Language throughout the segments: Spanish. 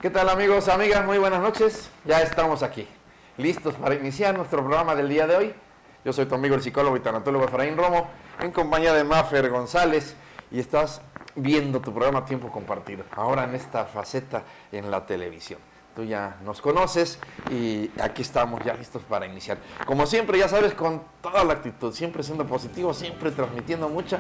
¿Qué tal amigos, amigas? Muy buenas noches. Ya estamos aquí, listos para iniciar nuestro programa del día de hoy. Yo soy tu amigo el psicólogo y tanatólogo Efraín Romo, en compañía de Mafer González, y estás viendo tu programa Tiempo Compartido, ahora en esta faceta en la televisión. Tú ya nos conoces y aquí estamos ya listos para iniciar. Como siempre, ya sabes, con toda la actitud, siempre siendo positivo, siempre transmitiendo mucha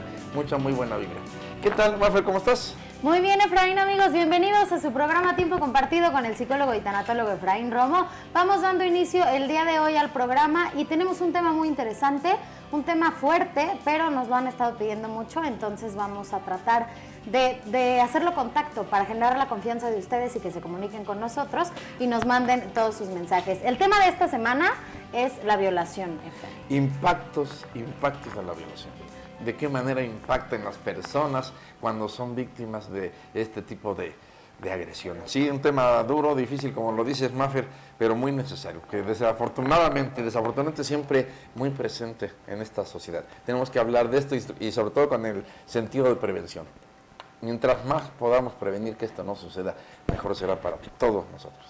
muy buena vibra. ¿Qué tal, Mafer? ¿Cómo estás? Muy bien, Efraín, amigos, bienvenidos a su programa Tiempo Compartido con el psicólogo y tanatólogo Efraín Romo. Vamos dando inicio el día de hoy al programa y tenemos un tema muy interesante, un tema fuerte, pero nos lo han estado pidiendo mucho, entonces vamos a tratar de hacerlo contacto para generar la confianza de ustedes y que se comuniquen con nosotros y nos manden todos sus mensajes. El tema de esta semana es la violación, Efraín. Impactos a la violación. ¿De qué manera impacta en las personas cuando son víctimas de este tipo de agresiones? Sí, un tema duro, difícil, como lo dices, Mafer, pero muy necesario, que desafortunadamente siempre muy presente en esta sociedad. Tenemos que hablar de esto y sobre todo con el sentido de prevención. Mientras más podamos prevenir que esto no suceda, mejor será para todos nosotros.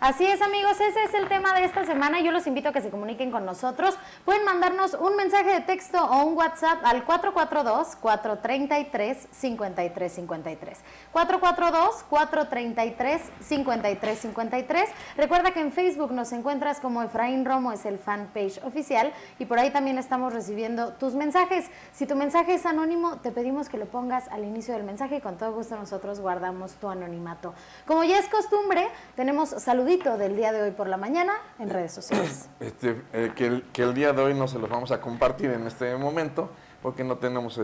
Así es, amigos, ese es el tema de esta semana. Yo los invito a que se comuniquen con nosotros. Pueden mandarnos un mensaje de texto o un WhatsApp al 442-433-5353. 442-433-5353. Recuerda que en Facebook nos encuentras como Efraín Romo, es el fanpage oficial, y por ahí también estamos recibiendo tus mensajes. Si tu mensaje es anónimo, te pedimos que lo pongas al inicio del mensaje y con todo gusto nosotros guardamos tu anonimato. Como ya es costumbre, tenemos saludos del día de hoy por la mañana en redes sociales. Que el día de hoy no se los vamos a compartir en este momento porque no tenemos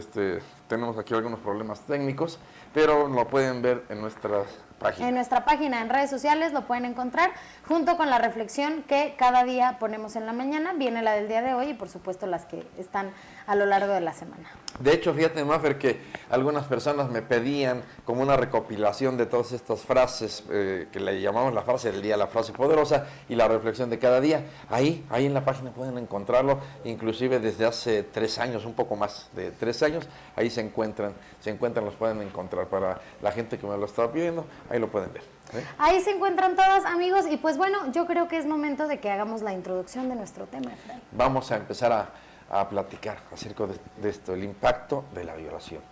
tenemos aquí algunos problemas técnicos, pero lo pueden ver en nuestras páginas. En nuestra página en redes sociales lo pueden encontrar junto con la reflexión que cada día ponemos en la mañana. Viene la del día de hoy y por supuesto las que están a lo largo de la semana. De hecho, fíjate, Mafer, que algunas personas me pedían como una recopilación de todas estas frases que le llamamos la frase del día, la frase poderosa y la reflexión de cada día. Ahí en la página pueden encontrarlo, inclusive desde hace 3 años, un poco más de 3 años, ahí se encuentran, los pueden encontrar. Para la gente que me lo estaba pidiendo, ahí lo pueden ver. Ahí se encuentran todos, amigos, y pues bueno, yo creo que es momento de que hagamos la introducción de nuestro tema, Efraín. Vamos a empezar a platicar acerca de esto, el impacto de la violación.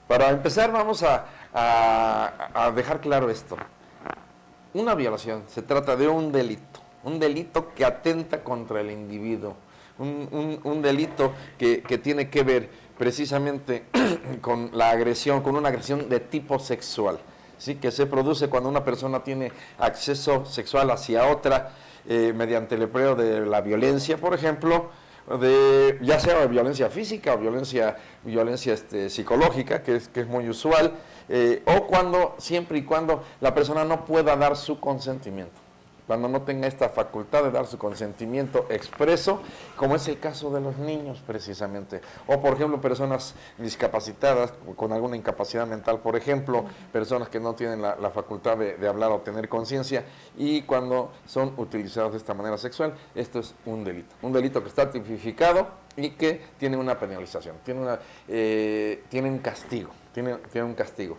Para empezar vamos a dejar claro esto. Una violación se trata de un delito que atenta contra el individuo, un delito que tiene que ver precisamente con la agresión, con una agresión de tipo sexual, ¿sí? Que se produce cuando una persona tiene acceso sexual hacia otra mediante el empleo de la violencia, por ejemplo, ya sea violencia física o violencia psicológica, que es muy usual, o siempre y cuando la persona no pueda dar su consentimiento, cuando no tenga esta facultad de dar su consentimiento expreso, como es el caso de los niños precisamente, o por ejemplo personas discapacitadas con alguna incapacidad mental, por ejemplo, personas que no tienen la facultad de hablar o tener conciencia, y cuando son utilizados de esta manera sexual. Esto es un delito que está tipificado y que tiene una penalización, tiene un castigo, tiene un castigo.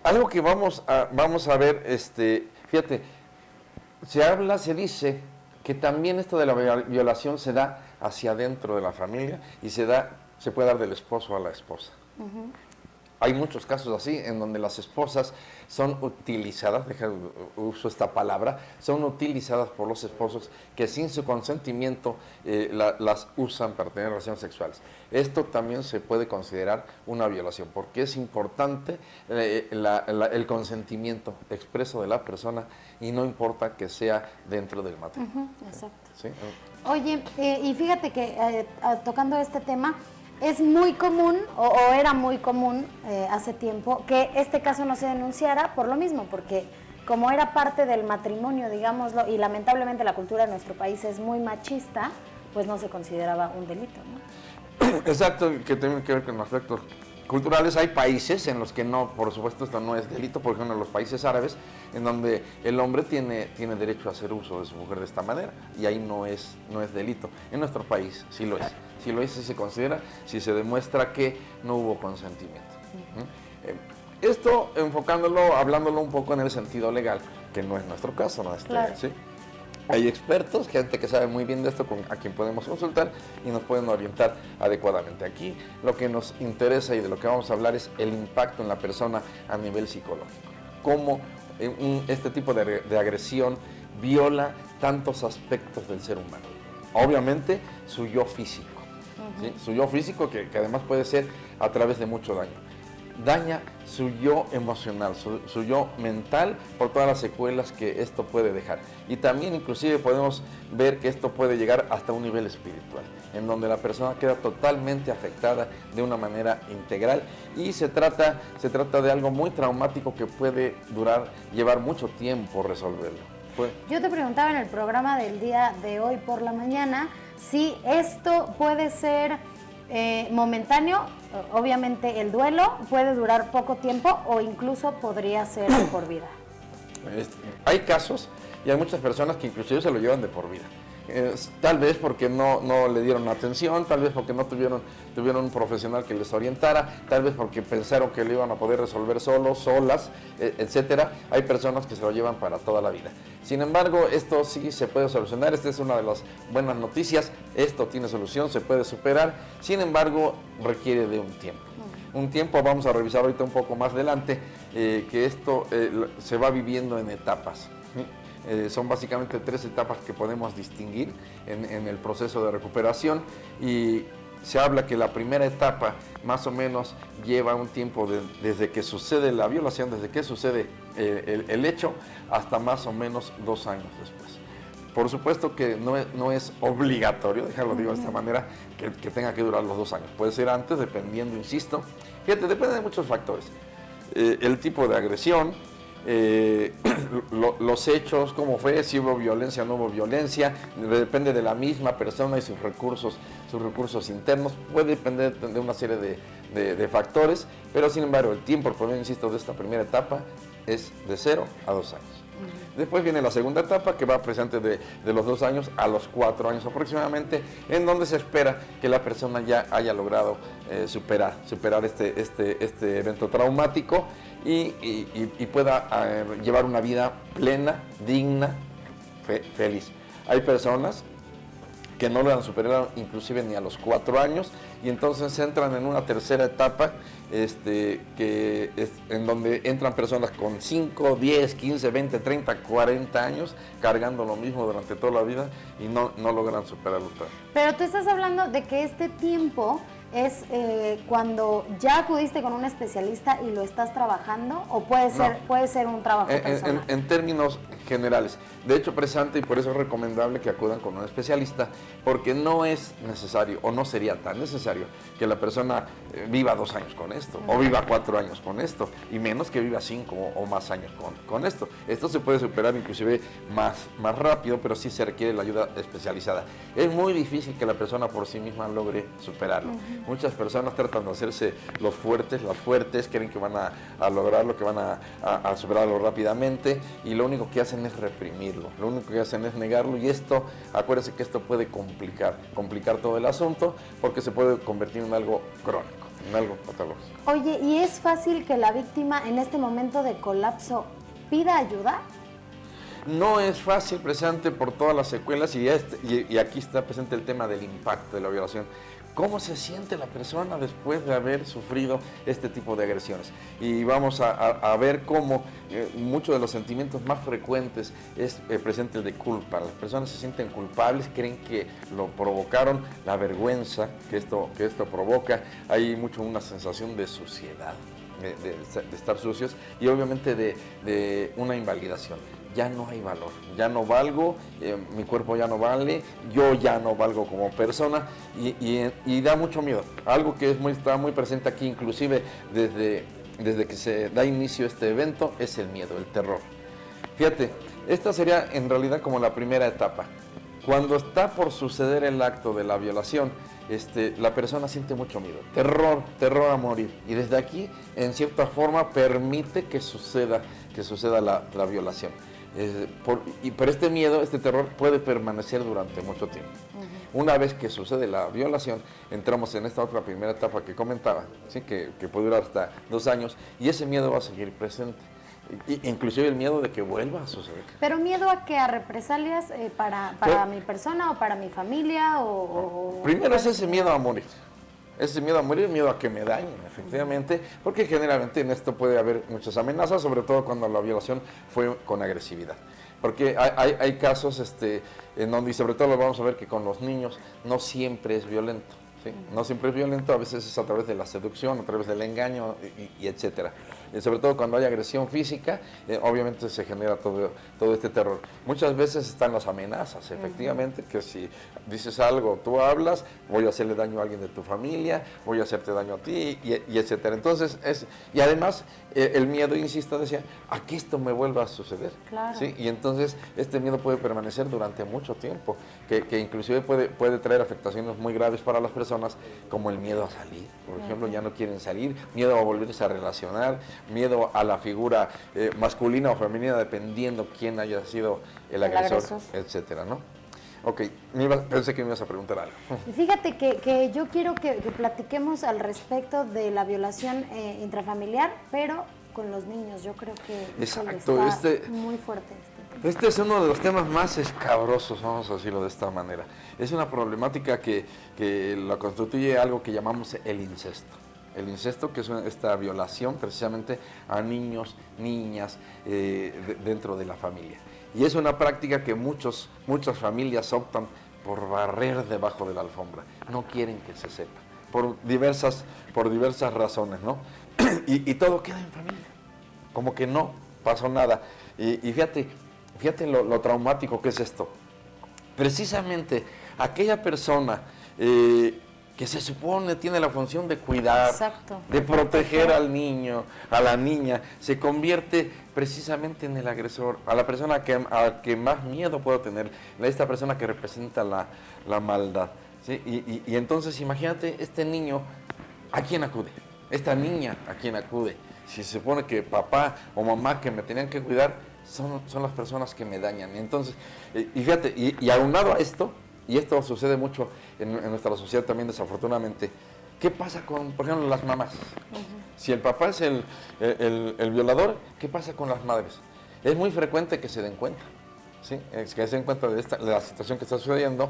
Algo que vamos a ver, fíjate, se dice que también esto de la violación se da hacia adentro de la familia y se puede dar del esposo a la esposa. Hay muchos casos así en donde las esposas son utilizadas, uso esta palabra, son utilizadas por los esposos que sin su consentimiento las usan para tener relaciones sexuales. Esto también se puede considerar una violación porque es importante el consentimiento expreso de la persona y no importa que sea dentro del matrimonio. Exacto. ¿Sí? Oye, y fíjate que tocando este tema, es muy común, o era muy común hace tiempo, que este caso no se denunciara por lo mismo, porque como era parte del matrimonio, digámoslo, y lamentablemente la cultura de nuestro país es muy machista, pues no se consideraba un delito, ¿no? Exacto, que tiene que ver con aspectos culturales. Hay países en los que no, por supuesto, esto no es delito, por ejemplo en los países árabes, en donde el hombre tiene derecho a hacer uso de su mujer de esta manera, y ahí no es delito. En nuestro país sí lo es. Si lo es, si se considera, si se demuestra que no hubo consentimiento. Esto, hablándolo un poco en el sentido legal, que no es nuestro caso, ¿no? Claro. ¿Sí? Hay expertos, gente que sabe muy bien de esto, a quien podemos consultar y nos pueden orientar adecuadamente. Aquí lo que nos interesa y de lo que vamos a hablar es el impacto en la persona a nivel psicológico. Cómo este tipo de agresión viola tantos aspectos del ser humano. Obviamente su yo físico, ¿sí? Su yo físico que además puede ser a través de mucho daño. Daña su yo emocional, su yo mental por todas las secuelas que esto puede dejar. Y también inclusive podemos ver que esto puede llegar hasta un nivel espiritual, en donde la persona queda totalmente afectada de una manera integral y se trata de algo muy traumático que puede llevar mucho tiempo resolverlo. Yo te preguntaba en el programa del día de hoy por la mañana si esto puede ser momentáneo. Obviamente el duelo puede durar poco tiempo o incluso podría ser por vida. Hay casos y hay muchas personas que inclusive se lo llevan de por vida. Tal vez porque no le dieron atención, tal vez porque no tuvieron un profesional que les orientara, tal vez porque pensaron que lo iban a poder resolver solos, solas, etcétera. Hay personas que se lo llevan para toda la vida. Sin embargo, esto sí se puede solucionar. Esta es una de las buenas noticias. Esto tiene solución, se puede superar. Sin embargo, requiere de un tiempo. Un tiempo, vamos a revisar ahorita un poco más adelante, que esto se va viviendo en etapas. Son básicamente 3 etapas que podemos distinguir en el proceso de recuperación y se habla que la primera etapa más o menos lleva un tiempo desde que sucede la violación, desde que sucede el hecho, hasta más o menos 2 años después. Por supuesto que no es obligatorio, déjalo digo de esta manera, que tenga que durar los 2 años. Puede ser antes, dependiendo, insisto. Fíjate, depende de muchos factores. El tipo de agresión, los hechos, cómo fue, si hubo violencia o no hubo violencia, depende de la misma persona y sus recursos internos, puede depender de una serie de factores, pero sin embargo el tiempo, por ejemplo, insisto, de esta primera etapa es de 0 a 2 años. Después viene la segunda etapa, que va presente de los 2 años a los 4 años aproximadamente, en donde se espera que la persona ya haya logrado superar este evento traumático y pueda llevar una vida plena, digna, feliz. Hay personas que no lo han superado inclusive ni a los 4 años y entonces entran en una tercera etapa en donde entran personas con 5, 10, 15, 20, 30, 40 años cargando lo mismo durante toda la vida y no logran superarlo. Pero tú estás hablando de que este tiempo es cuando ya acudiste con un especialista y lo estás trabajando, o puede ser un trabajo personal. En términos generales. De hecho, precisamente, y por eso es recomendable que acudan con un especialista, porque no es necesario, o no sería tan necesario, que la persona viva 2 años con esto, o viva 4 años con esto, y menos que viva 5 o más años con esto. Esto se puede superar inclusive más rápido, pero sí se requiere la ayuda especializada. Es muy difícil que la persona por sí misma logre superarlo. Muchas personas tratan de hacerse las fuertes, creen que van a lograrlo, que van a superarlo rápidamente, y lo único que hacen es reprimirlo, lo único que hacen es negarlo, y esto, acuérdense que esto puede complicar todo el asunto, porque se puede convertir en algo crónico, en algo patológico. Oye, ¿y es fácil que la víctima en este momento de colapso pida ayuda? No es fácil, precisamente por todas las secuelas, y aquí está presente el tema del impacto de la violación. ¿Cómo se siente la persona después de haber sufrido este tipo de agresiones? Y vamos a ver cómo muchos de los sentimientos más frecuentes es presente el de culpa. Las personas se sienten culpables, creen que lo provocaron, la vergüenza que esto provoca. Hay mucho una sensación de suciedad, de estar sucios, y obviamente de una invalidación. Ya no hay valor, ya no valgo, mi cuerpo ya no vale, yo ya no valgo como persona, y da mucho miedo. Algo que está muy presente aquí, inclusive desde que se da inicio a este evento, es el miedo, el terror. Fíjate, esta sería en realidad como la primera etapa. Cuando está por suceder el acto de la violación, la persona siente mucho miedo, terror a morir, y desde aquí, en cierta forma, permite que suceda la violación. Pero este miedo, este terror puede permanecer durante mucho tiempo. Una vez que sucede la violación, entramos en esta otra primera etapa que comentaba, ¿sí? que puede durar hasta 2 años, y ese miedo va a seguir presente. inclusive el miedo de que vuelva a suceder. ¿Pero miedo a qué? ¿A represalias para mi persona o para mi familia? Primero es ese miedo a morir. Ese miedo a morir, miedo a que me dañen, efectivamente, porque generalmente en esto puede haber muchas amenazas, sobre todo cuando la violación fue con agresividad. Porque hay casos en donde, y sobre todo lo vamos a ver que con los niños, no siempre es violento. ¿Sí? No siempre es violento, a veces es a través de la seducción, a través del engaño y etcétera. Sobre todo cuando hay agresión física, obviamente se genera todo este terror. Muchas veces están las amenazas, efectivamente, que si dices algo, tú hablas, voy a hacerle daño a alguien de tu familia, voy a hacerte daño a ti, y etcétera. Entonces, y además, el miedo, insisto, decía, a que esto me vuelva a suceder. Claro. ¿Sí? Y entonces, este miedo puede permanecer durante mucho tiempo, que inclusive puede traer afectaciones muy graves para las personas, como el miedo a salir, por ejemplo, ya no quieren salir, miedo a volverse a relacionar, miedo a la figura masculina o femenina, dependiendo quién haya sido el agresor, etcétera, ¿no? Ok, pensé que me ibas a preguntar algo. Fíjate que yo quiero que platiquemos al respecto de la violación intrafamiliar, pero con los niños. Yo creo que exacto, está muy fuerte Este es uno de los temas más escabrosos, vamos a decirlo de esta manera. Es una problemática que la constituye algo que llamamos el incesto. El incesto, que es esta violación precisamente a niños, niñas dentro de la familia. Y es una práctica que muchas familias optan por barrer debajo de la alfombra. No quieren que se sepa, por diversas razones, ¿no? Y todo queda en familia, como que no pasó nada. Y fíjate lo traumático que es esto. Precisamente aquella persona que se supone tiene la función de cuidar, exacto, de proteger al niño, a la niña, se convierte precisamente en el agresor, a la persona a que más miedo puedo tener, esta persona que representa la maldad. ¿Sí? Y entonces imagínate este niño, ¿a quién acude? Esta niña, ¿a quién acude? Si se supone que papá o mamá que me tenían que cuidar son las personas que me dañan. Entonces, y fíjate, y aunado a esto, y esto sucede mucho en nuestra sociedad también desafortunadamente, ¿qué pasa con, por ejemplo, las mamás? Si el papá es el violador, ¿qué pasa con las madres? Es muy frecuente que se den cuenta, ¿sí? Que se den cuenta de la situación que está sucediendo,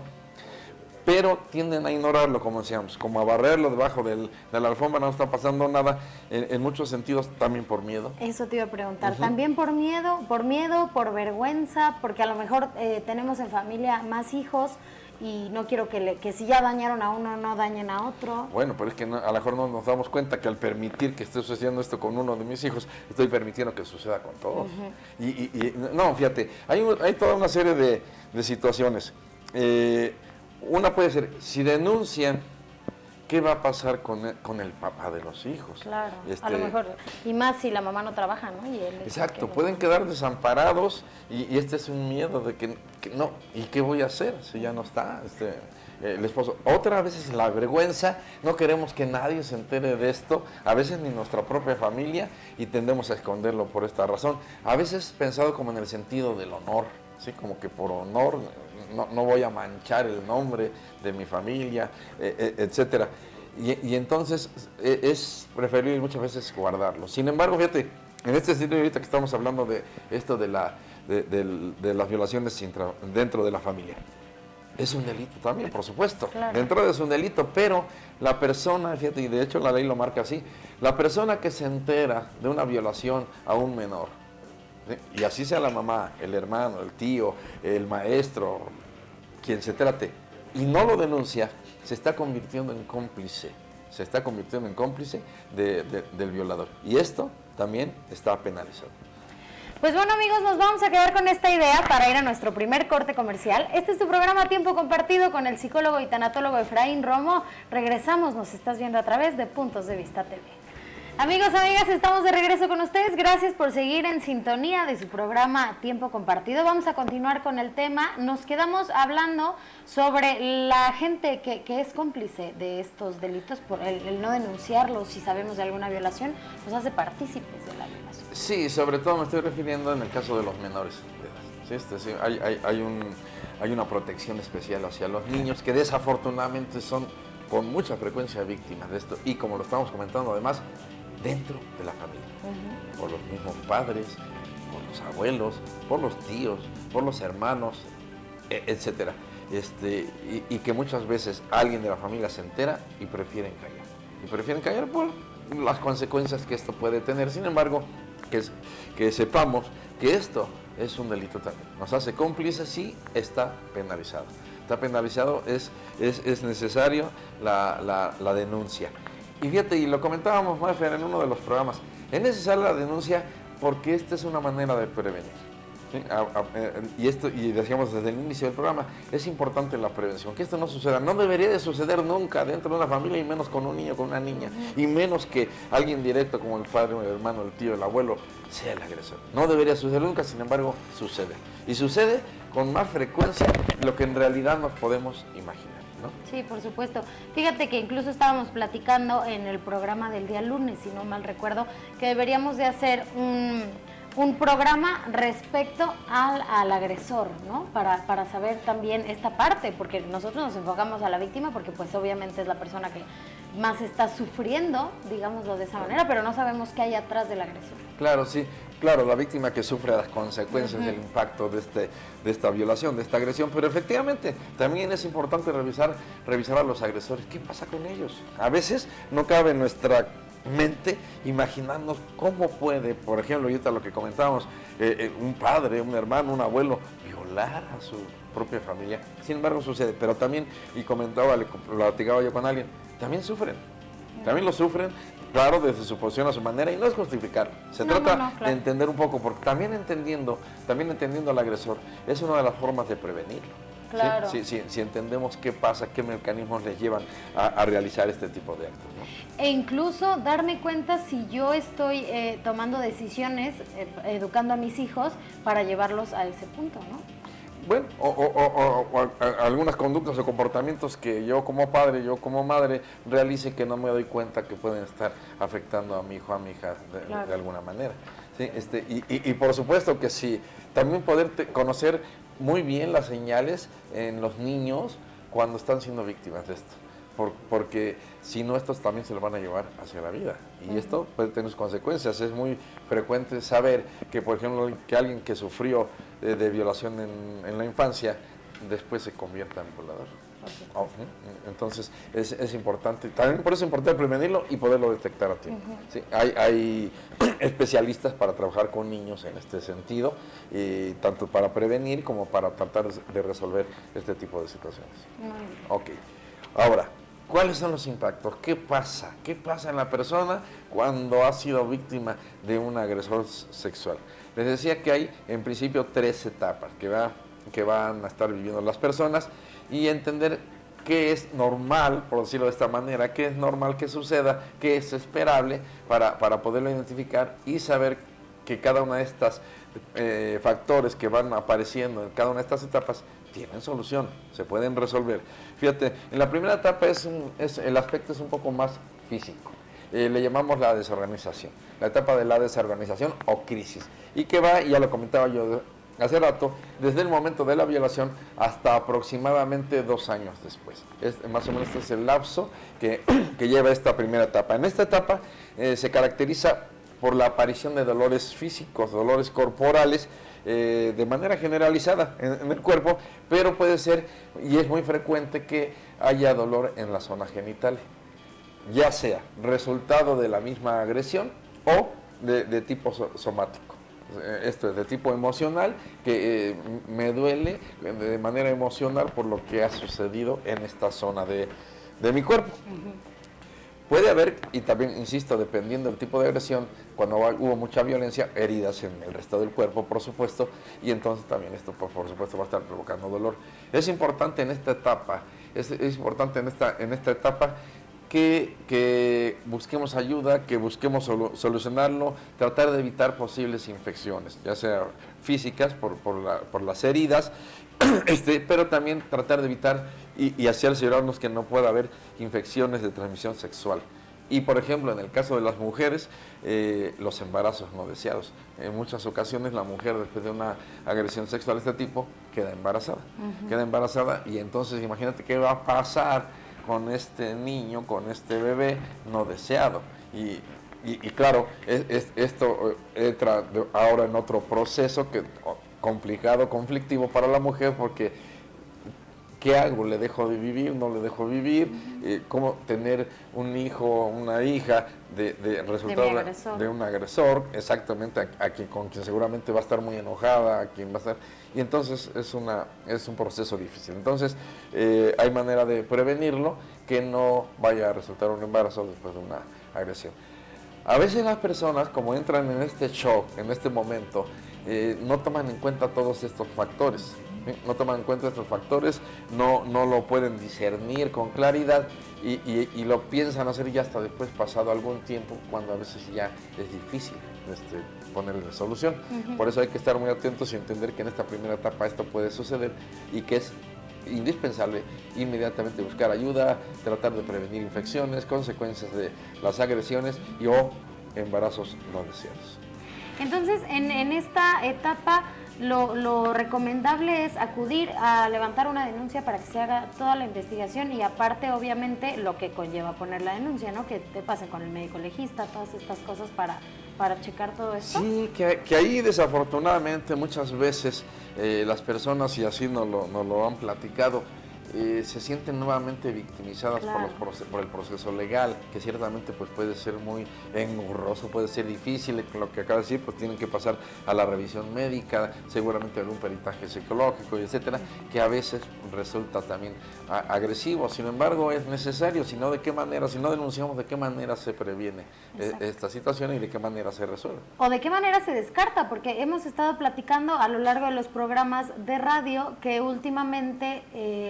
pero tienden a ignorarlo, como decíamos, como a barrerlo debajo de la alfombra, no está pasando nada, en muchos sentidos también por miedo. Eso te iba a preguntar, también por miedo, por vergüenza, porque a lo mejor tenemos en familia más hijos y no quiero que si ya dañaron a uno, no dañen a otro. Bueno, pero es que a lo mejor no nos damos cuenta que al permitir que esté sucediendo esto con uno de mis hijos, estoy permitiendo que suceda con todos. No, fíjate, hay toda una serie de situaciones. Una puede ser, si denuncian, ¿qué va a pasar con el papá de los hijos? Claro, a lo mejor, y más si la mamá no trabaja, ¿no? Y él exacto, pueden quedar desamparados y este es un miedo de que no, ¿y qué voy a hacer si ya no está el esposo? Otra vez es la vergüenza, no queremos que nadie se entere de esto, a veces ni nuestra propia familia, y tendemos a esconderlo por esta razón. A veces pensado como en el sentido del honor, ¿sí? Como que por honor no voy a manchar el nombre de mi familia, etcétera. Y entonces es preferible muchas veces guardarlo. Sin embargo, fíjate, en este sentido ahorita que estamos hablando de esto de las violaciones dentro de la familia, es un delito también, por supuesto. Claro. Dentro de es un delito, pero la persona, fíjate, y de hecho la ley lo marca así, la persona que se entera de una violación a un menor, y así sea la mamá, el hermano, el tío, el maestro, quien se trate, y no lo denuncia, se está convirtiendo en cómplice, del violador. Y esto también está penalizado. Pues bueno, amigos, nos vamos a quedar con esta idea para ir a nuestro primer corte comercial. Este es tu programa Tiempo Compartido con el psicólogo y tanatólogo Efraín Romo. Regresamos, nos estás viendo a través de Puntos de Vista TV. Amigos, amigas, estamos de regreso con ustedes. Gracias por seguir en sintonía de su programa Tiempo Compartido. Vamos a continuar con el tema. Nos quedamos hablando sobre la gente que es cómplice de estos delitos por el no denunciarlos. Si sabemos de alguna violación, nos hace partícipes de la violación. Sí, sobre todo me estoy refiriendo en el caso de los menores de edad. ¿Sí? Hay una protección especial hacia los niños que desafortunadamente son con mucha frecuencia víctimas de esto. Y como lo estamos comentando, además, dentro de la familia, por los mismos padres, por los abuelos, por los tíos, por los hermanos, etcétera. Y que muchas veces alguien de la familia se entera y prefieren callar. Y prefieren callar por las consecuencias que esto puede tener. Sin embargo, que sepamos que esto es un delito también. Nos hace cómplices, sí, está penalizado. Está penalizado, es necesario la denuncia. Y fíjate, y lo comentábamos, Mafer, en uno de los programas, es necesaria la denuncia porque esta es una manera de prevenir. ¿Sí? Y decíamos desde el inicio del programa, es importante la prevención, que esto no suceda. No debería de suceder nunca dentro de una familia, y menos con un niño, con una niña, y menos que alguien directo como el padre, el hermano, el tío, el abuelo, sea el agresor. No debería suceder nunca, sin embargo, sucede. Y sucede con más frecuencia de lo que en realidad nos podemos imaginar, ¿no? Sí, por supuesto. Fíjate que incluso estábamos platicando en el programa del día lunes, si no mal recuerdo, que deberíamos de hacer un programa respecto al agresor, ¿no? Para saber también esta parte, porque nosotros nos enfocamos a la víctima porque pues obviamente es la persona que más está sufriendo, digámoslo de esa manera, pero no sabemos qué hay atrás del agresor. Claro, sí. Claro, la víctima que sufre las consecuencias del impacto de esta violación, de esta agresión, pero efectivamente también es importante revisar a los agresores. ¿Qué pasa con ellos? A veces no cabe en nuestra mente imaginarnos cómo puede, por ejemplo, ahorita lo que comentábamos, un padre, un hermano, un abuelo, violar a su propia familia. Sin embargo sucede, pero también, y comentaba, lo platicaba yo con alguien, también sufren, también lo sufren, claro, desde su posición a su manera, y no es justificar, se trata claro, de entender un poco, porque también entendiendo al agresor, es una de las formas de prevenirlo. Claro. Si entendemos qué pasa, qué mecanismos les llevan a realizar este tipo de actos, ¿no? E incluso darme cuenta si yo estoy tomando decisiones, educando a mis hijos para llevarlos a ese punto, ¿no? Bueno, o algunas conductas o comportamientos que yo como padre, yo como madre realice que no me doy cuenta que pueden estar afectando a mi hijo, a mi hija de alguna manera. ¿Sí? Y por supuesto que sí, también poder conocer muy bien las señales en los niños cuando están siendo víctimas de esto. Porque si no, estos también se lo van a llevar hacia la vida. Y esto puede tener sus consecuencias. Es muy frecuente saber que, por ejemplo, que alguien que sufrió de violación en la infancia, después se convierta en violador. Entonces, es importante, también por eso es importante prevenirlo y poderlo detectar a tiempo. ¿Sí? Hay especialistas para trabajar con niños en este sentido, tanto para prevenir como para tratar de resolver este tipo de situaciones. Ok, ahora, ¿cuáles son los impactos? ¿Qué pasa? ¿Qué pasa en la persona cuando ha sido víctima de un agresor sexual? Les decía que hay, en principio, 3 etapas que van a estar viviendo las personas y entender qué es normal, por decirlo de esta manera, qué es normal que suceda, qué es esperable para poderlo identificar y saber que cada una de estas factores que van apareciendo en cada una de estas etapas tienen solución, se pueden resolver. Fíjate, en la primera etapa el aspecto es un poco más físico. Le llamamos la desorganización, la etapa de la desorganización o crisis, y que va, y ya lo comentaba yo hace rato, desde el momento de la violación hasta aproximadamente 2 años después. Más o menos este es el lapso que lleva esta primera etapa. En esta etapa se caracteriza por la aparición de dolores físicos, dolores corporales, de manera generalizada en el cuerpo, pero puede ser, y es muy frecuente, que haya dolor en la zona genital, ya sea resultado de la misma agresión o de tipo somático. Esto es de tipo emocional, que me duele de manera emocional por lo que ha sucedido en esta zona de mi cuerpo. Puede haber, y también insisto, dependiendo del tipo de agresión, cuando hubo mucha violencia, heridas en el resto del cuerpo, por supuesto, y entonces también esto, por supuesto, va a estar provocando dolor. Es importante en esta etapa, que busquemos ayuda, que busquemos solucionarlo, tratar de evitar posibles infecciones, ya sea físicas por las heridas, pero también tratar de evitar y asegurarnos que no pueda haber infecciones de transmisión sexual. Y, por ejemplo, en el caso de las mujeres, los embarazos no deseados. En muchas ocasiones la mujer, después de una agresión sexual de este tipo, queda embarazada. Queda embarazada y entonces imagínate qué va a pasar con este niño, con este bebé no deseado. Y Y claro, esto entra ahora en otro proceso que complicado, conflictivo para la mujer, porque ¿qué hago? ¿Le dejo de vivir? ¿No le dejo vivir? ¿Cómo tener un hijo, una hija de resultado de un agresor? Exactamente, con quien seguramente va a estar muy enojada, a quien va a estar... Y entonces es un proceso difícil. Entonces hay manera de prevenirlo, que no vaya a resultar un embarazo después de una agresión. A veces las personas, como entran en este shock, en este momento, no toman en cuenta todos estos factores. No toman en cuenta estos factores, no lo pueden discernir con claridad y lo piensan hacer ya hasta después, pasado algún tiempo, cuando a veces ya es difícil ponerle solución. Por eso hay que estar muy atentos y entender que en esta primera etapa esto puede suceder y que es indispensable inmediatamente buscar ayuda, tratar de prevenir infecciones, consecuencias de las agresiones o embarazos no deseados. Entonces, en esta etapa, lo recomendable es acudir a levantar una denuncia para que se haga toda la investigación y aparte, obviamente, lo que conlleva poner la denuncia, ¿no? Que te pase con el médico legista, todas estas cosas para checar todo esto. Sí, que ahí desafortunadamente muchas veces las personas, y así nos lo han platicado, se sienten nuevamente victimizadas, claro, por el proceso legal, que ciertamente pues puede ser muy engorroso, puede ser difícil, lo que acaba de decir, pues tienen que pasar a la revisión médica, seguramente algún peritaje psicológico, etcétera, que a veces resulta también agresivo. Sin embargo, es necesario, si no, ¿de qué manera? Si no denunciamos, ¿de qué manera se previene esta situación y de qué manera se resuelve? O de qué manera se descarta, porque hemos estado platicando a lo largo de los programas de radio que últimamente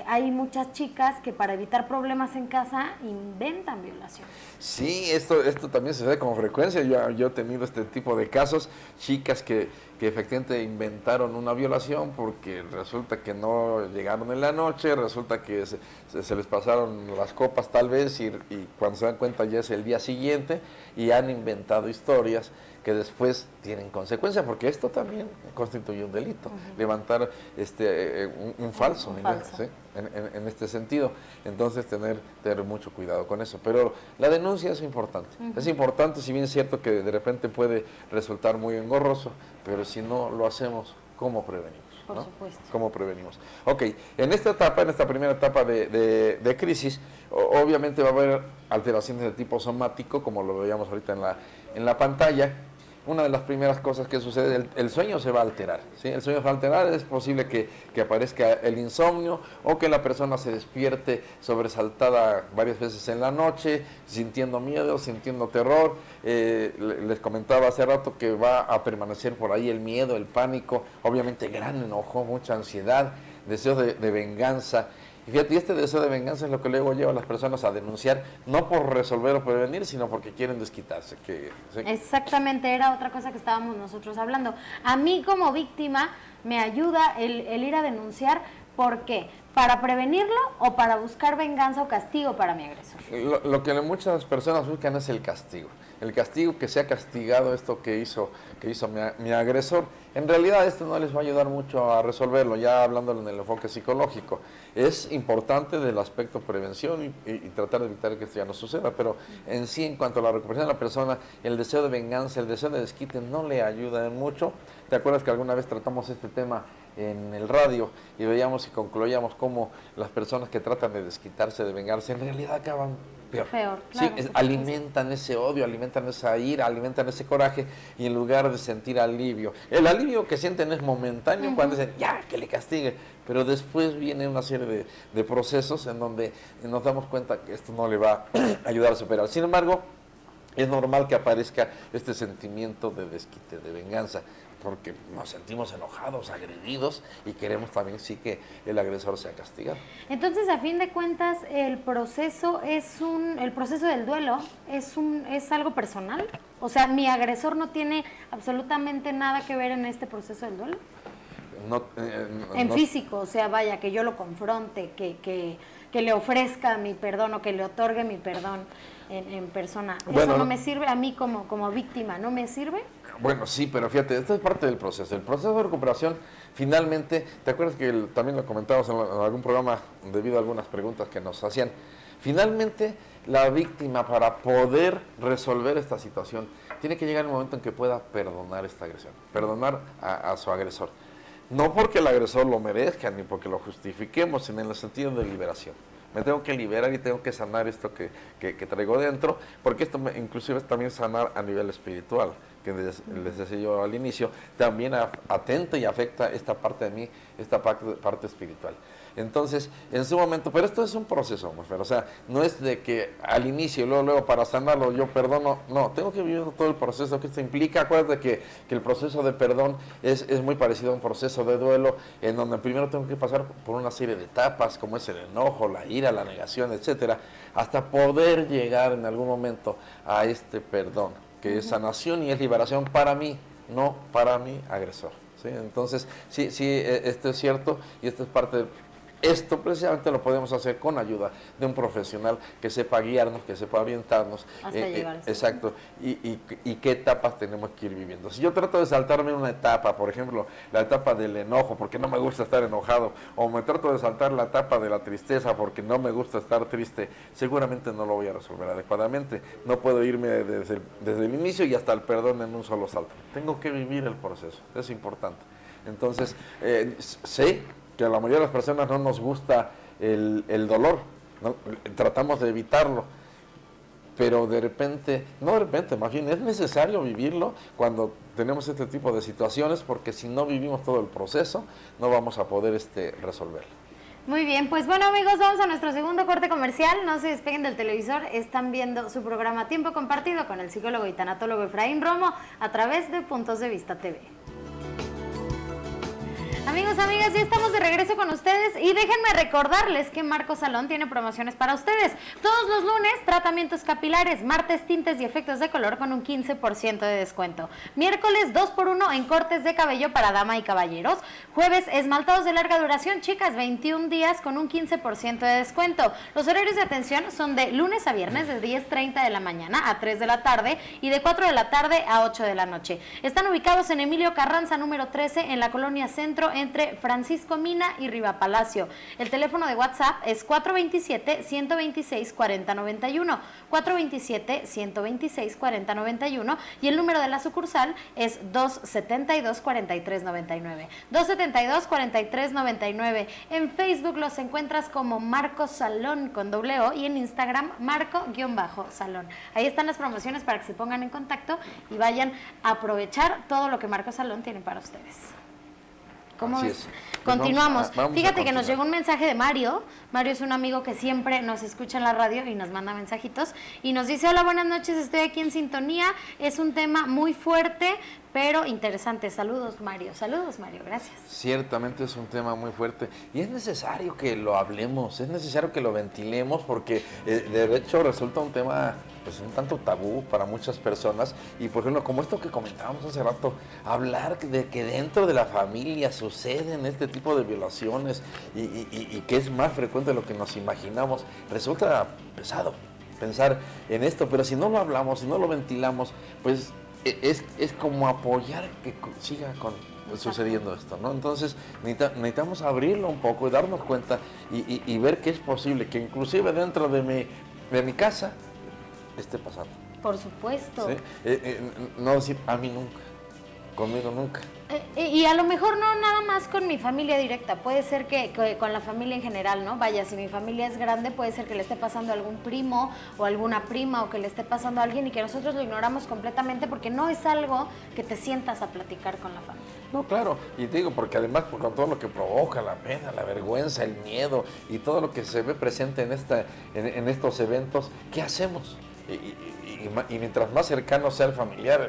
hay muchas chicas que para evitar problemas en casa inventan violación. Sí, esto también se ve con frecuencia. Yo he tenido este tipo de casos, chicas que efectivamente inventaron una violación porque resulta que no llegaron en la noche, resulta que se les pasaron las copas tal vez y cuando se dan cuenta ya es el día siguiente y han inventado historias que después tienen consecuencias, porque esto también constituye un delito, levantar un falso, ¿sí? en este sentido. Entonces tener mucho cuidado con eso. Pero la denuncia es importante. Es importante, si bien es cierto que de repente puede resultar muy engorroso, pero si no lo hacemos, ¿cómo prevenimos? Por supuesto. ¿Cómo prevenimos? Ok, en esta primera etapa de crisis, obviamente va a haber alteraciones de tipo somático, como lo veíamos ahorita en la pantalla. Una de las primeras cosas que sucede, el sueño se va a alterar, ¿sí? El sueño se va a alterar, es posible que aparezca el insomnio o que la persona se despierte sobresaltada varias veces en la noche, sintiendo miedo, sintiendo terror. Les comentaba hace rato que va a permanecer por ahí el miedo, el pánico, obviamente gran enojo, mucha ansiedad, deseos de venganza. Y fíjate, este deseo de venganza es lo que luego lleva a las personas a denunciar, no por resolver o prevenir, sino porque quieren desquitarse. ¿Sí? Exactamente, era otra cosa que estábamos nosotros hablando. A mí como víctima me ayuda el ir a denunciar, ¿por qué? ¿Para prevenirlo o para buscar venganza o castigo para mi agresor? Lo que muchas personas buscan es el castigo. El castigo, que sea castigado esto que hizo mi agresor. En realidad esto no les va a ayudar mucho a resolverlo, ya hablándolo en el enfoque psicológico. Es importante del aspecto prevención y tratar de evitar que esto ya no suceda, pero en sí, en cuanto a la recuperación de la persona, el deseo de venganza, el deseo de desquite no le ayuda en mucho. ¿Te acuerdas que alguna vez tratamos este tema en el radio y veíamos y concluíamos cómo las personas que tratan de desquitarse, de vengarse, en realidad acaban peor, claro, sí, alimentan ese odio, alimentan esa ira, alimentan ese coraje y en lugar de sentir alivio, el alivio que sienten es momentáneo cuando dicen, ya, que le castigue, pero después viene una serie de procesos en donde nos damos cuenta que esto no le va a ayudar a superar. Sin embargo, es normal que aparezca este sentimiento de desquite, de venganza, porque nos sentimos enojados, agredidos y queremos también sí que el agresor sea castigado. Entonces, a fin de cuentas, el proceso del duelo es algo personal. O sea, mi agresor no tiene absolutamente nada que ver en este proceso del duelo. Físico, o sea, vaya, que yo lo confronte, que le ofrezca mi perdón o que le otorgue mi perdón en persona. Bueno, ¿eso no me sirve a mí como víctima? ¿No me sirve? Bueno, sí, pero fíjate, esto es parte del proceso. El proceso de recuperación, finalmente, ¿te acuerdas que también lo comentábamos en algún programa debido a algunas preguntas que nos hacían? Finalmente, la víctima, para poder resolver esta situación, tiene que llegar el momento en que pueda perdonar esta agresión, perdonar a su agresor. No porque el agresor lo merezca, ni porque lo justifiquemos, sino en el sentido de liberación. Me tengo que liberar y tengo que sanar esto que traigo dentro, porque esto inclusive es también sanar a nivel espiritual, que les decía yo al inicio, también atenta y afecta esta parte de mí, esta parte espiritual. Entonces, en su momento, pero esto es un proceso, o sea, no es de que al inicio, luego para sanarlo yo perdono, no, tengo que vivir todo el proceso que esto implica. Acuérdate que el proceso de perdón es muy parecido a un proceso de duelo, en donde primero tengo que pasar por una serie de etapas, como es el enojo, la ira, la negación, etcétera, hasta poder llegar en algún momento a este perdón, que es sanación y es liberación para mí, no para mi agresor. ¿Sí? Entonces, sí, esto es cierto y esto es parte de... Esto precisamente lo podemos hacer con ayuda de un profesional que sepa guiarnos, que sepa orientarnos. Hasta llegar. Exacto. Y qué etapas tenemos que ir viviendo. Si yo trato de saltarme una etapa, por ejemplo, la etapa del enojo, porque no me gusta estar enojado, o me trato de saltar la etapa de la tristeza, porque no me gusta estar triste, seguramente no lo voy a resolver adecuadamente. No puedo irme desde el inicio y hasta el perdón en un solo salto. Tengo que vivir el proceso. Es importante. Entonces, sé que a la mayoría de las personas no nos gusta el dolor, ¿no? Tratamos de evitarlo, pero más bien es necesario vivirlo cuando tenemos este tipo de situaciones, porque si no vivimos todo el proceso, no vamos a poder resolverlo. Muy bien, pues bueno amigos, vamos a nuestro segundo corte comercial. No se despeguen del televisor, están viendo su programa Tiempo Compartido con el psicólogo y tanatólogo Efraín Romo a través de Puntos de Vista TV. Amigos, amigas, ya estamos de regreso con ustedes y déjenme recordarles que Marco Salón tiene promociones para ustedes. Todos los lunes, tratamientos capilares, martes, tintes y efectos de color con un 15% de descuento. Miércoles, 2x1 en cortes de cabello para dama y caballeros. Jueves, esmaltados de larga duración, chicas, 21 días con un 15% de descuento. Los horarios de atención son de lunes a viernes de 10:30 de la mañana a 3 de la tarde y de 4 de la tarde a 8 de la noche. Están ubicados en Emilio Carranza, número 13, en la Colonia Centro, entre Francisco Mina y Riva Palacio. El teléfono de WhatsApp es 427-126-4091, 427-126-4091 y el número de la sucursal es 272-4399, 272-4399. En Facebook los encuentras como Marco Salón con doble O y en Instagram Marco-Salón. Ahí están las promociones para que se pongan en contacto y vayan a aprovechar todo lo que Marco Salón tiene para ustedes. ¿Cómo es? Continuamos. Vamos Fíjate que nos llegó un mensaje de Mario. Mario es un amigo que siempre nos escucha en la radio y nos manda mensajitos. Y nos dice, hola, buenas noches, estoy aquí en sintonía. Es un tema muy fuerte, pero interesante. Saludos, Mario. Saludos, Mario. Gracias. Ciertamente es un tema muy fuerte y es necesario que lo hablemos, es necesario que lo ventilemos, porque de hecho resulta un tema pues un tanto tabú para muchas personas. Y por ejemplo, como esto que comentábamos hace rato, hablar de que dentro de la familia suceden este tipo de violaciones y que es más frecuente de lo que nos imaginamos, resulta pesado pensar en esto, pero si no lo hablamos, si no lo ventilamos, pues es como apoyar que siga sucediendo esto, ¿no? Entonces necesitamos abrirlo un poco y darnos cuenta y ver que es posible que inclusive dentro de mi casa esté pasando. Por supuesto. ¿Sí? No decir a mí nunca, conmigo nunca. Y a lo mejor no nada más con mi familia directa, puede ser que con la familia en general, ¿no? Vaya, si mi familia es grande, puede ser que le esté pasando a algún primo o alguna prima o que le esté pasando a alguien y que nosotros lo ignoramos completamente porque no es algo que te sientas a platicar con la familia. No, claro, y te digo, porque además con todo lo que provoca, la pena, la vergüenza, el miedo y todo lo que se ve presente en estos eventos, ¿qué hacemos? Y mientras más cercano sea el familiar,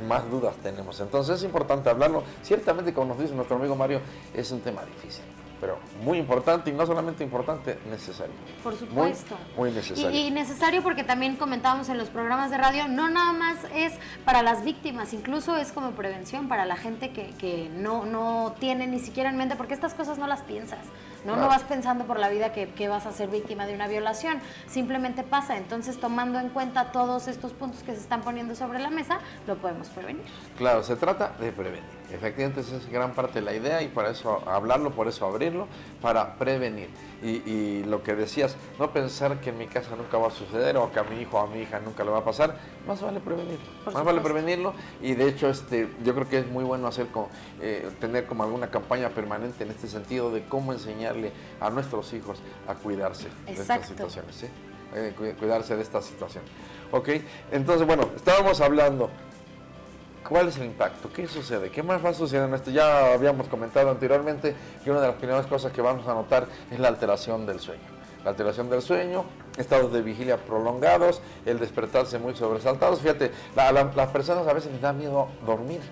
más dudas tenemos. Entonces es importante hablarlo. Ciertamente, como nos dice nuestro amigo Mario, es un tema difícil, pero muy importante, y no solamente importante, necesario. Por supuesto. Muy necesario. Y necesario porque también comentábamos en los programas de radio, no nada más es para las víctimas, incluso es como prevención para la gente que no tiene ni siquiera en mente, porque estas cosas no las piensas. No vas pensando por la vida que vas a ser víctima de una violación, simplemente pasa. Entonces, tomando en cuenta todos estos puntos que se están poniendo sobre la mesa, lo podemos prevenir. Claro, se trata de prevenir. Efectivamente, esa es gran parte de la idea y para eso hablarlo, por eso abrirlo, para prevenir. Y lo que decías, no pensar que en mi casa nunca va a suceder o que a mi hijo o a mi hija nunca le va a pasar, más vale prevenirlo. Más vale prevenirlo y de hecho yo creo que es muy bueno tener como alguna campaña permanente en este sentido de cómo enseñarle a nuestros hijos a cuidarse de estas situaciones, ¿sí? Cuidarse de esta situación. Ok, entonces bueno, estábamos hablando. ¿Cuál es el impacto? ¿Qué sucede? ¿Qué más va a suceder en esto? Ya habíamos comentado anteriormente que una de las primeras cosas que vamos a notar es la alteración del sueño. La alteración del sueño, estados de vigilia prolongados, el despertarse muy sobresaltados. Fíjate, las personas a veces les da miedo dormir,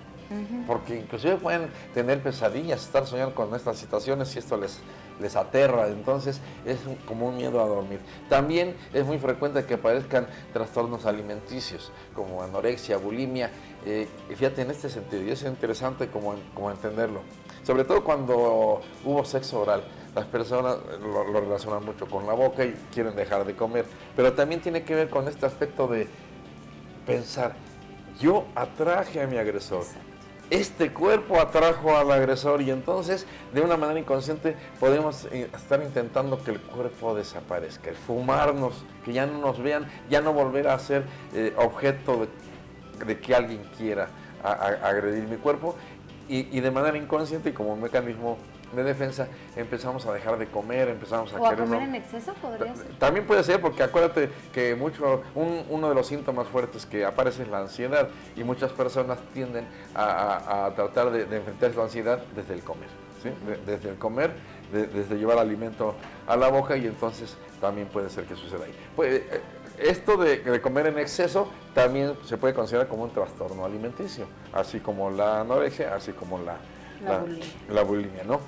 porque inclusive pueden tener pesadillas, estar soñando con estas situaciones y esto les aterra, entonces es como un miedo a dormir. También es muy frecuente que aparezcan trastornos alimenticios como anorexia, bulimia, y fíjate en este sentido, y es interesante como entenderlo, sobre todo cuando hubo sexo oral. Las personas lo relacionan mucho con la boca y quieren dejar de comer, pero también tiene que ver con este aspecto de pensar, yo atraje a mi agresor. Este cuerpo atrajo al agresor y entonces de una manera inconsciente podemos estar intentando que el cuerpo desaparezca, el fumarnos, que ya no nos vean, ya no volver a ser objeto de que alguien quiera agredir mi cuerpo y de manera inconsciente y como un mecanismo de defensa empezamos a dejar de comer, empezamos a querer... ¿O a comer en exceso podría ser? También puede ser, porque acuérdate que uno de los síntomas fuertes que aparece es la ansiedad y muchas personas tienden a tratar de enfrentar esa ansiedad desde el comer, ¿sí? Desde el comer, desde llevar alimento a la boca y entonces también puede ser que suceda ahí. Esto de comer en exceso también se puede considerar como un trastorno alimenticio, así como la anorexia, así como la bulimia, ¿no?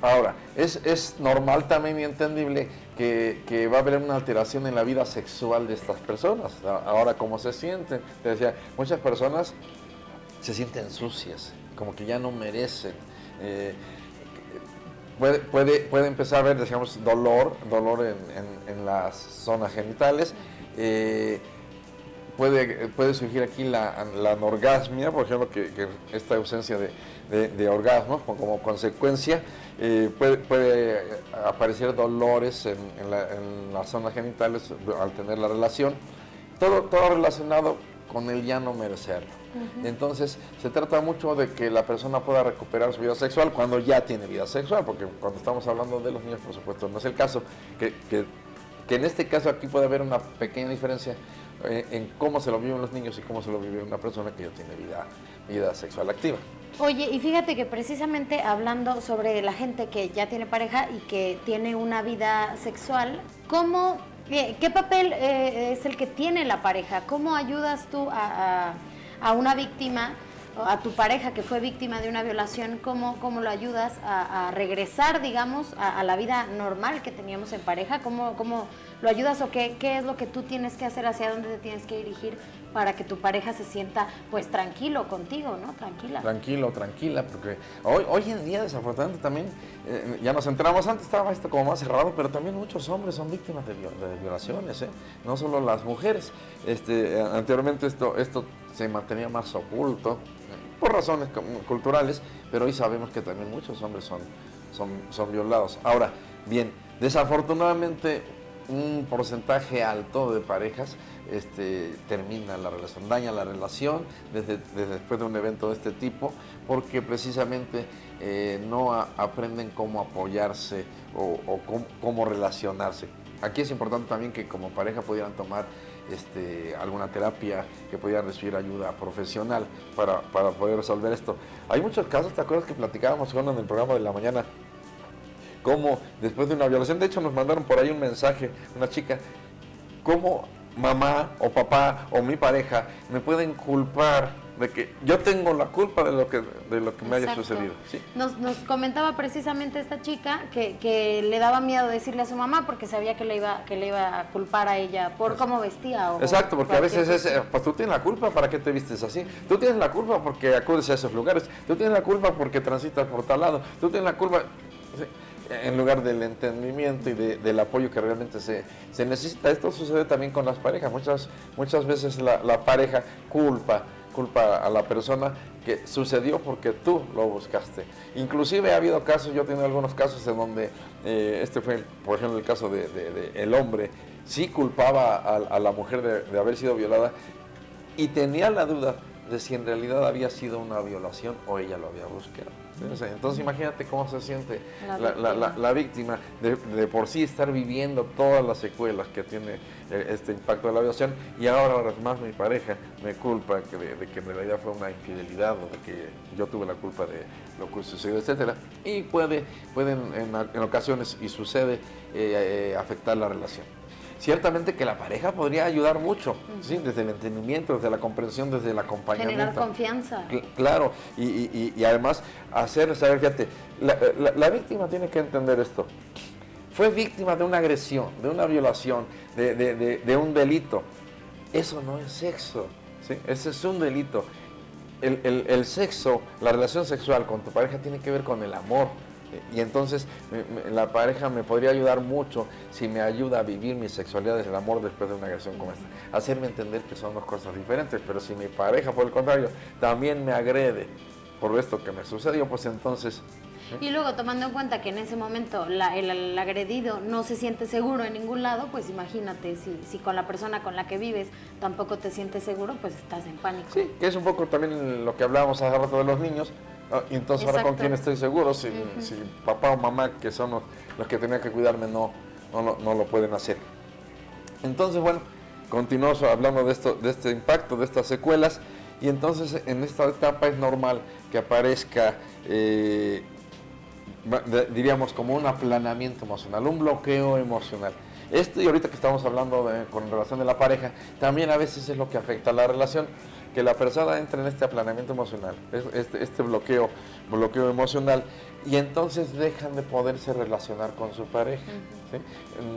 Ahora, es normal también y entendible que va a haber una alteración en la vida sexual de estas personas. Ahora, ¿cómo se sienten? Te decía, muchas personas se sienten sucias, como que ya no merecen. Puede empezar a haber, digamos, dolor en las zonas genitales. Puede surgir aquí la anorgasmia, por ejemplo, que esta ausencia de orgasmos como consecuencia. Puede aparecer dolores en las zonas genitales al tener la relación. Todo relacionado con el ya no merecerlo. Entonces, se trata mucho de que la persona pueda recuperar su vida sexual cuando ya tiene vida sexual, porque cuando estamos hablando de los niños, por supuesto, no es el caso, que en este caso aquí puede haber una pequeña diferencia en cómo se lo viven los niños y cómo se lo vive una persona que ya tiene vida sexual activa. Oye, y fíjate que precisamente hablando sobre la gente que ya tiene pareja y que tiene una vida sexual, ¿qué papel es el que tiene la pareja? ¿Cómo ayudas tú a una víctima, a tu pareja que fue víctima de una violación, cómo lo ayudas a regresar, digamos, a la vida normal que teníamos en pareja? ¿Cómo lo ayudas o qué es lo que tú tienes que hacer, hacia dónde te tienes que dirigir para que tu pareja se sienta pues tranquilo contigo, ¿no? Tranquila, porque hoy en día desafortunadamente también, ya nos enteramos, antes estaba esto como más cerrado, pero también muchos hombres son víctimas de violaciones, no solo las mujeres. Anteriormente esto se mantenía más oculto, por razones culturales, pero hoy sabemos que también muchos hombres son violados. Ahora, bien, desafortunadamente un porcentaje alto de parejas termina la relación, daña la relación desde después de un evento de este tipo, porque precisamente no aprenden cómo apoyarse o cómo relacionarse. Aquí es importante también que como pareja pudieran tomar alguna terapia, que pudieran recibir ayuda profesional para poder resolver esto. Hay muchos casos, ¿te acuerdas que platicábamos en el programa de la mañana? Cómo después de una violación, de hecho nos mandaron por ahí un mensaje, una chica, cómo mamá o papá o mi pareja me pueden culpar de que yo tengo la culpa de lo que me haya sucedido. ¿Sí? Nos comentaba precisamente esta chica que le daba miedo decirle a su mamá porque sabía que le iba a culpar a ella por cómo vestía. Exacto, porque a veces pues tú tienes la culpa, ¿para qué te vistes así? Tú tienes la culpa porque acudes a esos lugares, tú tienes la culpa porque transitas por tal lado, tú tienes la culpa... ¿sí? En lugar del entendimiento y del apoyo que realmente se necesita. Esto sucede también con las parejas. Muchas veces la pareja culpa culpa a la persona que sucedió porque tú lo buscaste. Inclusive ha habido casos, yo he tenido algunos casos en donde, este fue, por ejemplo, el caso de el hombre, sí culpaba a la mujer de haber sido violada y tenía la duda de si en realidad había sido una violación o ella lo había buscado. Entonces imagínate cómo se siente la víctima de por sí estar viviendo todas las secuelas que tiene este impacto de la violación, y ahora además mi pareja me culpa de que en realidad fue una infidelidad o de que yo tuve la culpa de lo que sucedió, etcétera. Y pueden en ocasiones, y sucede, afectar la relación. Ciertamente que la pareja podría ayudar mucho, ¿sí? Desde el entendimiento, desde la comprensión, desde el acompañamiento. Generar confianza. Claro, y además hacer saber, fíjate, la víctima tiene que entender esto. Fue víctima de una agresión, de una violación, de un delito. Eso no es sexo, ¿sí? Ese es un delito. El sexo, la relación sexual con tu pareja tiene que ver con el amor. Y entonces la pareja me podría ayudar mucho si me ayuda a vivir mi sexualidad desde el amor después de una agresión como esta. Hacerme entender que son dos cosas diferentes, pero si mi pareja, por el contrario, también me agrede por esto que me sucedió, pues entonces... Y luego, tomando en cuenta que en ese momento el agredido no se siente seguro en ningún lado, pues imagínate, si con la persona con la que vives tampoco te sientes seguro, pues estás en pánico. Sí, que es un poco también lo que hablábamos hace rato de los niños. Y entonces ahora con quién estoy seguro, si papá o mamá, que son los que tenían que cuidarme, no lo pueden hacer. Entonces, bueno, continuamos hablando de este impacto, de estas secuelas, y entonces en esta etapa es normal que aparezca, diríamos, como un aplanamiento emocional, un bloqueo emocional. Esto, y ahorita que estamos hablando con relación de la pareja, también a veces es lo que afecta a la relación, que la persona entra en este aplanamiento emocional, este bloqueo emocional, y entonces dejan de poderse relacionar con su pareja. ¿Sí?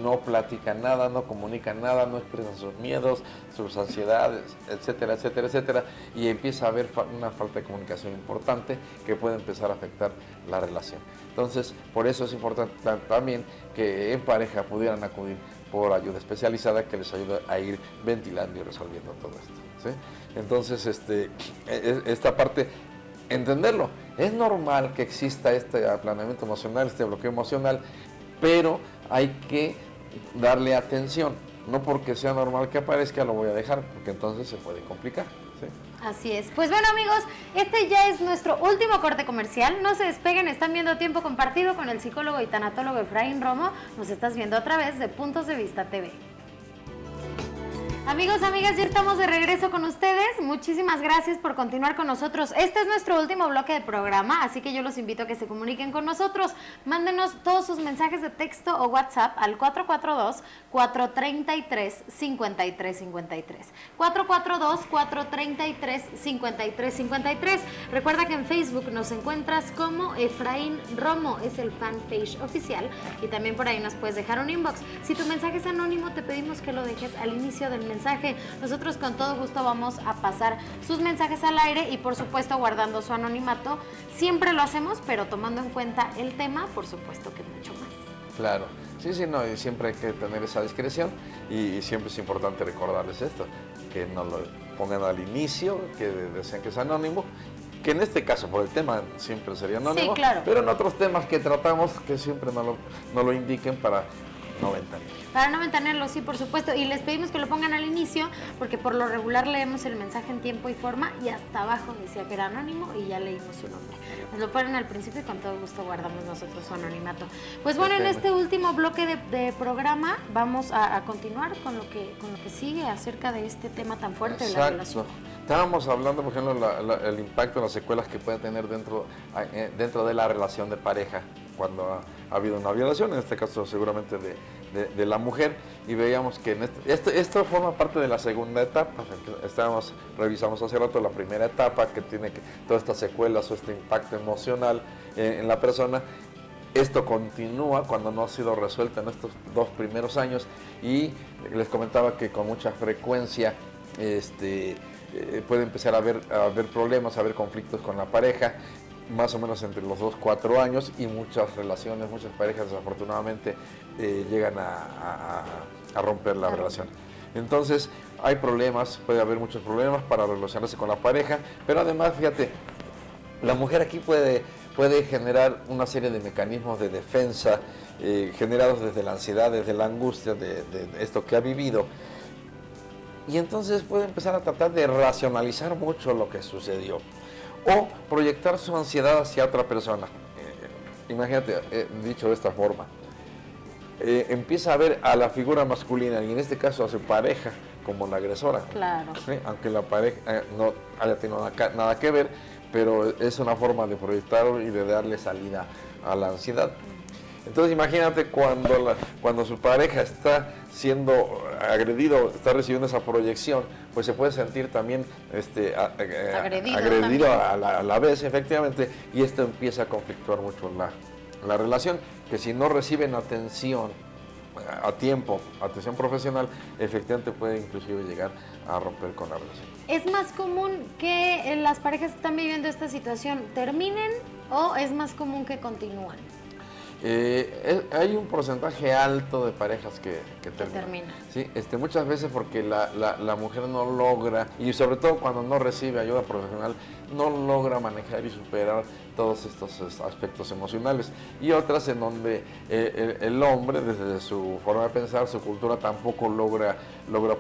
No platican nada, no comunican nada, no expresan sus miedos, sus ansiedades, etcétera, etcétera, etcétera, y empieza a haber una falta de comunicación importante que puede empezar a afectar la relación. Entonces, por eso es importante también que en pareja pudieran acudir por ayuda especializada que les ayude a ir ventilando y resolviendo todo esto, ¿sí? Entonces, esta parte, entenderlo. Es normal que exista este aplanamiento emocional, este bloqueo emocional, pero hay que darle atención. No porque sea normal que aparezca lo voy a dejar, porque entonces se puede complicar, ¿sí? Así es. Pues bueno, amigos, este ya es nuestro último corte comercial. No se despeguen, están viendo Tiempo Compartido con el psicólogo y tanatólogo Efraín Romo. Nos estás viendo a través de Puntos de Vista TV. Amigos, amigas, ya estamos de regreso con ustedes. Muchísimas gracias por continuar con nosotros. Este es nuestro último bloque de programa, así que yo los invito a que se comuniquen con nosotros. Mándenos todos sus mensajes de texto o WhatsApp al 442-433-5353. 442-433-5353. Recuerda que en Facebook nos encuentras como Efraín Romo, es el fanpage oficial, y también por ahí nos puedes dejar un inbox. Si tu mensaje es anónimo, te pedimos que lo dejes al inicio del mensaje. Nosotros con todo gusto vamos a pasar sus mensajes al aire y por supuesto guardando su anonimato. Siempre lo hacemos, pero tomando en cuenta el tema, por supuesto que mucho más. Claro, sí, no, y siempre hay que tener esa discreción y siempre es importante recordarles esto, que no lo pongan al inicio, que decían que es anónimo, que en este caso por el tema siempre sería anónimo, sí, claro, pero en otros temas que tratamos que siempre no lo indiquen para no ventanearlo. Para no ventanearlo, sí, por supuesto. Y les pedimos que lo pongan al inicio, porque por lo regular leemos el mensaje en tiempo y forma, y hasta abajo decía que era anónimo y ya leímos su nombre. Nos lo ponen al principio y con todo gusto guardamos nosotros su anonimato. Pues bueno, en este último bloque de programa vamos a continuar con lo que sigue acerca de este tema tan fuerte. Exacto. De la relación. Estábamos hablando, por ejemplo, el impacto, las secuelas que puede tener dentro de la relación de pareja cuando ha habido una violación, en este caso seguramente de la mujer, y veíamos que esto forma parte de la segunda etapa. Revisamos hace rato la primera etapa, que tiene todas estas secuelas o este impacto emocional en la persona. Esto continúa cuando no ha sido resuelto en estos 2 primeros años, y les comentaba que con mucha frecuencia puede empezar a haber problemas, a haber conflictos con la pareja, más o menos entre los 2-4 años, y muchas relaciones, muchas parejas desafortunadamente llegan a romper la relación. Entonces, hay problemas, puede haber muchos problemas para relacionarse con la pareja, pero además, fíjate, la mujer aquí puede generar una serie de mecanismos de defensa generados desde la ansiedad, desde la angustia de esto que ha vivido. Y entonces puede empezar a tratar de racionalizar mucho lo que sucedió o proyectar su ansiedad hacia otra persona. Imagínate, dicho de esta forma, empieza a ver a la figura masculina y en este caso a su pareja como la agresora. Claro. ¿Sí? Aunque la pareja no haya tenido nada que ver, pero es una forma de proyectarlo y de darle salida a la ansiedad. Entonces imagínate cuando su pareja está siendo agredido, está recibiendo esa proyección, pues se puede sentir también agredido a la vez, efectivamente, y esto empieza a conflictuar mucho la relación, que si no reciben atención a tiempo, atención profesional, efectivamente puede inclusive llegar a romper con la relación. ¿Es más común que las parejas que están viviendo esta situación terminen o es más común que continúen? Hay un porcentaje alto de parejas que terminan. ¿Sí? Muchas veces porque la mujer no logra, y sobre todo cuando no recibe ayuda profesional, no logra manejar y superar todos estos aspectos emocionales. Y otras en donde el hombre, desde su forma de pensar, su cultura, tampoco logra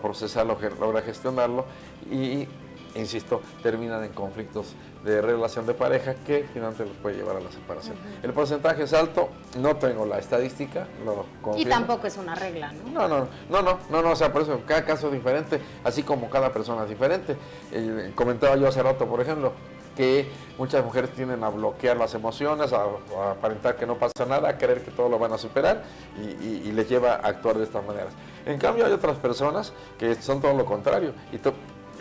procesarlo, logra gestionarlo y, insisto, terminan en conflictos de relación de pareja que finalmente los puede llevar a la separación. El porcentaje es alto, no tengo la estadística, lo confirmo. Y tampoco es una regla, ¿no? No, o sea, por eso cada caso es diferente, así como cada persona es diferente. Comentaba yo hace rato, por ejemplo, que muchas mujeres tienden a bloquear las emociones, a aparentar que no pasa nada, a creer que todo lo van a superar y les lleva a actuar de estas maneras. En cambio hay otras personas que son todo lo contrario y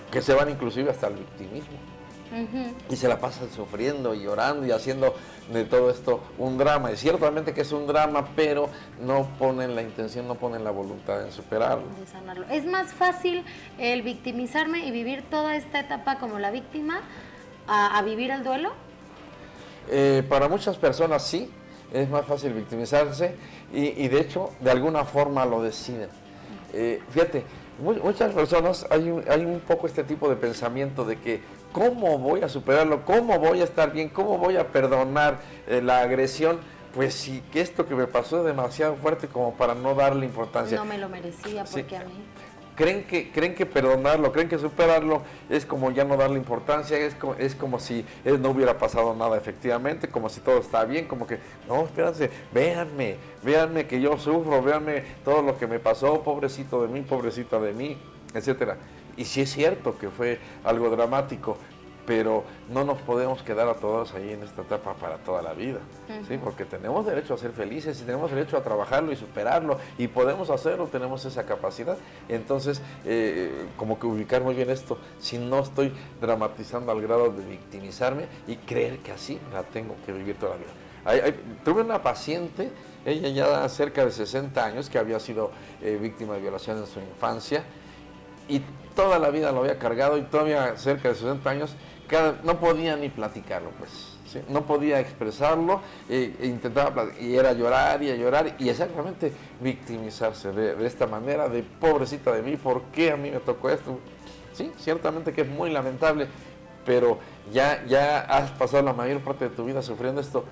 que se van inclusive hasta el victimismo. Y se la pasan sufriendo y llorando y haciendo de todo esto un drama. Y ciertamente que es un drama, pero no ponen la intención, no ponen la voluntad en superarlo. De sanarlo. ¿Es más fácil el victimizarme y vivir toda esta etapa como la víctima a vivir el duelo? Para muchas personas sí, es más fácil victimizarse y de hecho de alguna forma lo deciden. Fíjate, muchas personas hay un poco este tipo de pensamiento de que ¿cómo voy a superarlo? ¿Cómo voy a estar bien? ¿Cómo voy a perdonar la agresión? Pues sí, que esto que me pasó es demasiado fuerte como para no darle importancia. No me lo merecía, porque a mí... Creen que perdonarlo, creen que superarlo es como ya no darle importancia, es como si no hubiera pasado nada efectivamente, como si todo está bien, como que, no, espérense, véanme que yo sufro, véanme todo lo que me pasó, pobrecito de mí, pobrecita de mí, etcétera. Y sí es cierto que fue algo dramático, pero no nos podemos quedar atorados ahí en esta etapa para toda la vida, ¿sí? Porque tenemos derecho a ser felices y tenemos derecho a trabajarlo y superarlo y podemos hacerlo, tenemos esa capacidad. Entonces, como que ubicar muy bien esto, si no estoy dramatizando al grado de victimizarme y creer que así la tengo que vivir toda la vida. Tuve una paciente, ella ya cerca de 60 años, que había sido víctima de violación en su infancia y toda la vida lo había cargado y todavía cerca de 60 años no podía ni platicarlo, pues, ¿sí? No podía expresarlo, intentaba y era llorar y exactamente victimizarse de esta manera, de pobrecita de mí, ¿por qué a mí me tocó esto? Sí, ciertamente que es muy lamentable, pero ya has pasado la mayor parte de tu vida sufriendo esto.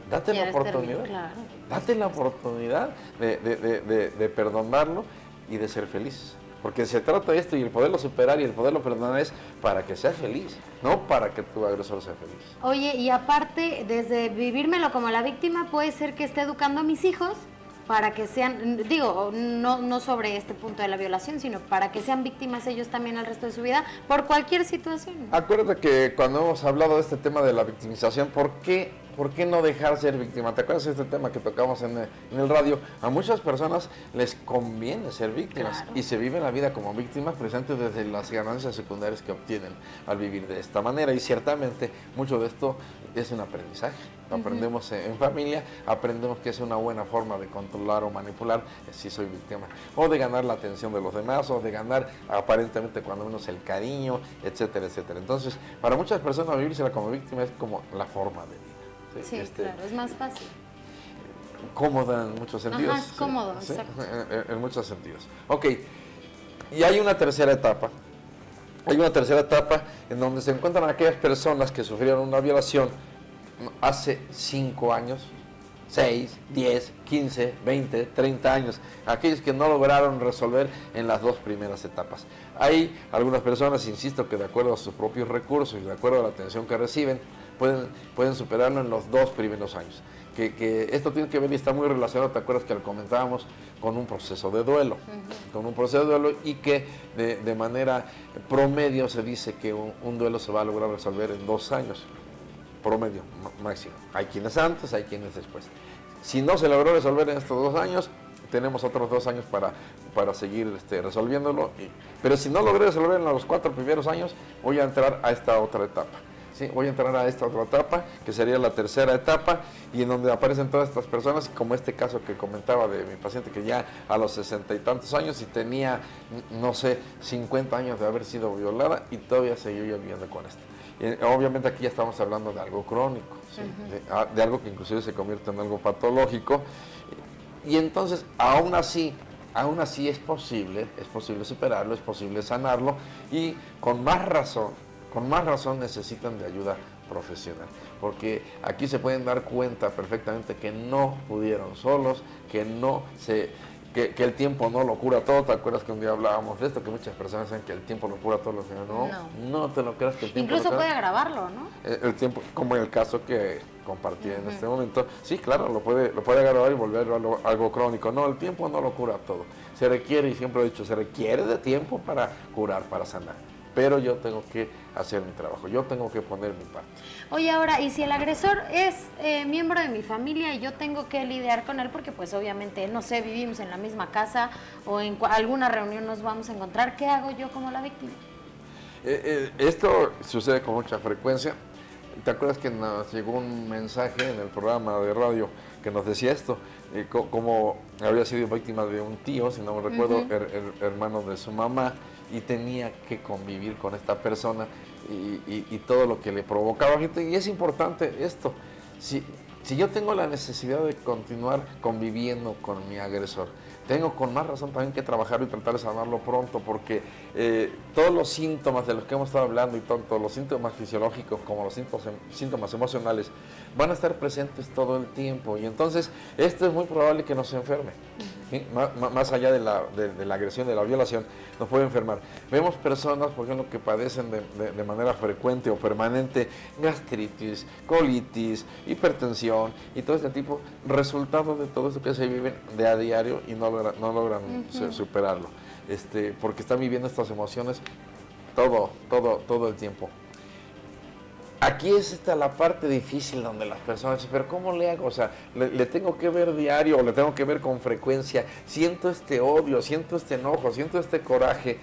Date la oportunidad, claro. Date la oportunidad de perdonarlo y de ser feliz. Porque se trata de esto y el poderlo superar y el poderlo perdonar es para que seas feliz, no para que tu agresor sea feliz. Oye, y aparte, desde vivírmelo como la víctima, puede ser que esté educando a mis hijos para que sean, digo, no sobre este punto de la violación, sino para que sean víctimas ellos también el resto de su vida por cualquier situación. Acuérdate que cuando hemos hablado de este tema de la victimización, ¿por qué no dejar ser víctima? ¿Te acuerdas de este tema que tocamos en el radio? A muchas personas les conviene ser víctimas, claro, y se viven la vida como víctimas precisamente desde las ganancias secundarias que obtienen al vivir de esta manera. Y ciertamente mucho de esto es un aprendizaje. Lo aprendemos en familia, aprendemos que es una buena forma de controlar o manipular si soy víctima, o de ganar la atención de los demás, o de ganar aparentemente cuando menos el cariño, etcétera, etcétera. Entononces, para muchas personas vivírsela como víctima es como la forma de vida. Sí, claro, es más fácil. Cómoda en muchos sentidos. Ajá, es cómodo, ¿sí? Exacto. En muchos sentidos. Ok, Y hay una tercera etapa. Hay una tercera etapa en donde se encuentran aquellas personas que sufrieron una violación hace 5 años, 6, 10, 15, 20, 30 años, aquellos que no lograron resolver en las 2 primeras etapas. Hay algunas personas, insisto, que de acuerdo a sus propios recursos y de acuerdo a la atención que reciben, pueden superarlo en los 2 primeros años. Que esto tiene que ver y está muy relacionado, ¿te acuerdas que lo comentábamos? Con un proceso de duelo, con un proceso de duelo, y que de manera promedio se dice que un duelo se va a lograr resolver en 2 años, promedio máximo. Hay quienes antes, hay quienes después. Si no se logró resolver en estos 2 años, tenemos otros 2 años para seguir resolviéndolo, pero si no logré resolver en los 4 primeros años, voy a entrar a esta otra etapa. Sí, voy a entrar a esta otra etapa, que sería la tercera etapa, y en donde aparecen todas estas personas, como este caso que comentaba de mi paciente, que ya a los 60 y tantos años y tenía, no sé, 50 años de haber sido violada y todavía seguía viviendo con esto. Y obviamente aquí ya estamos hablando de algo crónico, ¿sí? De algo que inclusive se convierte en algo patológico, y entonces aún así es posible superarlo, es posible sanarlo, y con más razón necesitan de ayuda profesional, porque aquí se pueden dar cuenta perfectamente que no pudieron solos, que el tiempo no lo cura todo. ¿Te acuerdas que un día hablábamos de esto? Que muchas personas dicen que el tiempo lo cura todo. No te lo creas, que el tiempo incluso puede agravarlo, ¿no? El tiempo, como en el caso que compartí en este momento, sí, claro, lo puede agravar y volverlo algo crónico. No, el tiempo no lo cura todo. Se requiere, y siempre he dicho, se requiere de tiempo para curar, para sanar. Pero yo tengo que hacer mi trabajo, yo tengo que poner mi parte. Oye, ahora, ¿y si el agresor es miembro de mi familia y yo tengo que lidiar con él? Porque pues obviamente, no sé, vivimos en la misma casa o en alguna reunión nos vamos a encontrar. ¿Qué hago yo como la víctima? Esto sucede con mucha frecuencia. ¿Te acuerdas que nos llegó un mensaje en el programa de radio que nos decía esto? Como había sido víctima de un tío, si no me recuerdo, hermano de su mamá, y tenía que convivir con esta persona y todo lo que le provocaba. Y es importante esto. Si yo tengo la necesidad de continuar conviviendo con mi agresor, tengo con más razón también que trabajar y tratar de sanarlo pronto, porque todos los síntomas de los que hemos estado hablando, y tanto los síntomas fisiológicos como los síntomas emocionales, van a estar presentes todo el tiempo, y entonces esto es muy probable que nos enferme. ¿Sí? Más allá de la agresión, de la violación, nos puede enfermar. Vemos personas, por ejemplo, que padecen de manera frecuente o permanente gastritis, colitis, hipertensión y todo este tipo, resultado de todo esto que se viven de a diario y no logran superarlo, porque están viviendo estas emociones todo el tiempo. Aquí es la parte difícil donde las personas dicen, pero ¿cómo le hago? O sea, le tengo que ver diario o le tengo que ver con frecuencia. Siento este odio, siento este enojo, siento este coraje.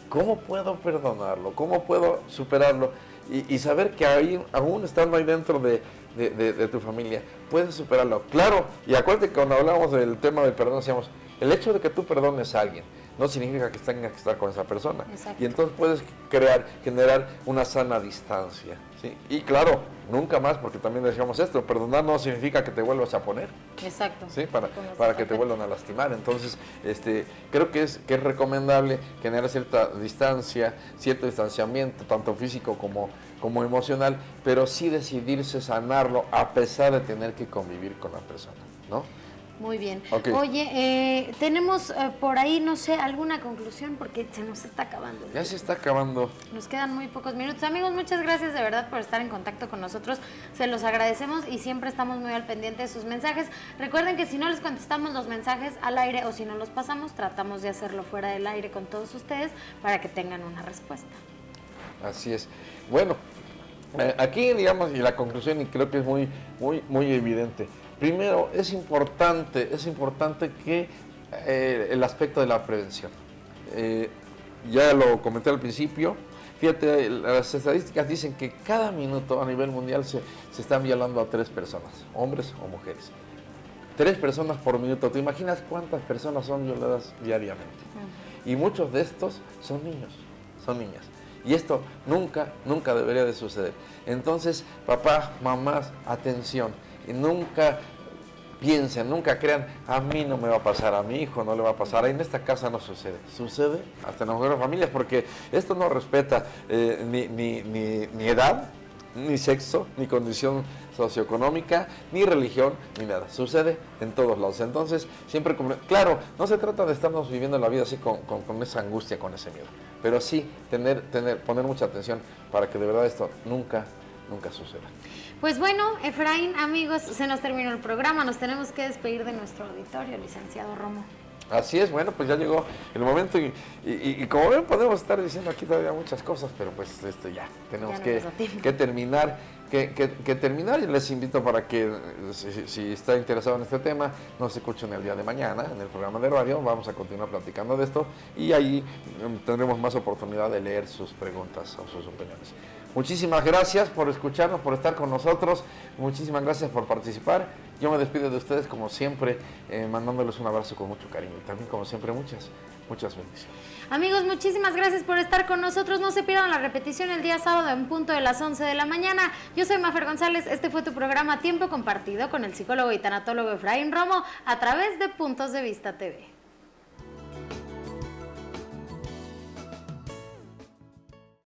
¿Cómo puedo perdonarlo? ¿Cómo puedo superarlo? Y saber que aún estando ahí dentro de tu familia, puedes superarlo. Claro, y acuérdate que cuando hablábamos del tema del perdón, decíamos, el hecho de que tú perdones a alguien no significa que tengas que estar con esa persona. Exacto. Y entonces puedes generar una sana distancia, ¿sí? Y claro, nunca más, porque también decíamos esto, perdonar no significa que te vuelvas a poner. Exacto. ¿Sí? Para que te vuelvan a lastimar. Entonces, creo que es recomendable generar cierta distancia, cierto distanciamiento, tanto físico como emocional, pero sí decidirse sanarlo a pesar de tener que convivir con la persona, ¿no? Muy bien. Okay. Oye, tenemos por ahí, no sé, alguna conclusión, porque se nos está acabando. Ya se está acabando. Nos quedan muy pocos minutos. Amigos, muchas gracias de verdad por estar en contacto con nosotros. Se los agradecemos y siempre estamos muy al pendiente de sus mensajes. Recuerden que si no les contestamos los mensajes al aire o si no los pasamos, tratamos de hacerlo fuera del aire con todos ustedes para que tengan una respuesta. Así es. Bueno, aquí digamos, y la conclusión, y creo que es muy evidente. Primero, es importante que el aspecto de la prevención. Ya lo comenté al principio, fíjate, las estadísticas dicen que cada minuto a nivel mundial se están violando a 3 personas, hombres o mujeres. 3 personas por minuto. ¿Te imaginas cuántas personas son violadas diariamente? Y muchos de estos son niños, son niñas. Y esto nunca debería de suceder. Entonces, papá, mamás, atención. Y nunca piensen, nunca crean, a mí no me va a pasar, a mi hijo no le va a pasar, en esta casa no sucede. Sucede hasta en las mejores familias, porque esto no respeta ni edad, ni sexo, ni condición socioeconómica, ni religión, ni nada. Sucede en todos lados. Entonces, siempre, claro, no se trata de estarnos viviendo la vida así con esa angustia, con ese miedo, pero sí poner mucha atención para que de verdad esto nunca suceda. Pues bueno, Efraín, amigos, se nos terminó el programa, nos tenemos que despedir de nuestro auditorio, licenciado Romo. Así es, bueno, pues ya llegó el momento y como ven podemos estar diciendo aquí todavía muchas cosas, pero pues ya tenemos que terminar, terminar, y les invito para que si está interesado en este tema, nos escuchen el día de mañana en el programa de radio, vamos a continuar platicando de esto y ahí tendremos más oportunidad de leer sus preguntas o sus opiniones. Muchísimas gracias por escucharnos, por estar con nosotros, muchísimas gracias por participar. Yo me despido de ustedes como siempre, mandándoles un abrazo con mucho cariño y también como siempre muchas bendiciones. Amigos, muchísimas gracias por estar con nosotros. No se pierdan la repetición el día sábado en punto de las 11 de la mañana. Yo soy Mafer González, este fue tu programa Tiempo Compartido con el psicólogo y tanatólogo Efraín Romo a través de Puntos de Vista TV.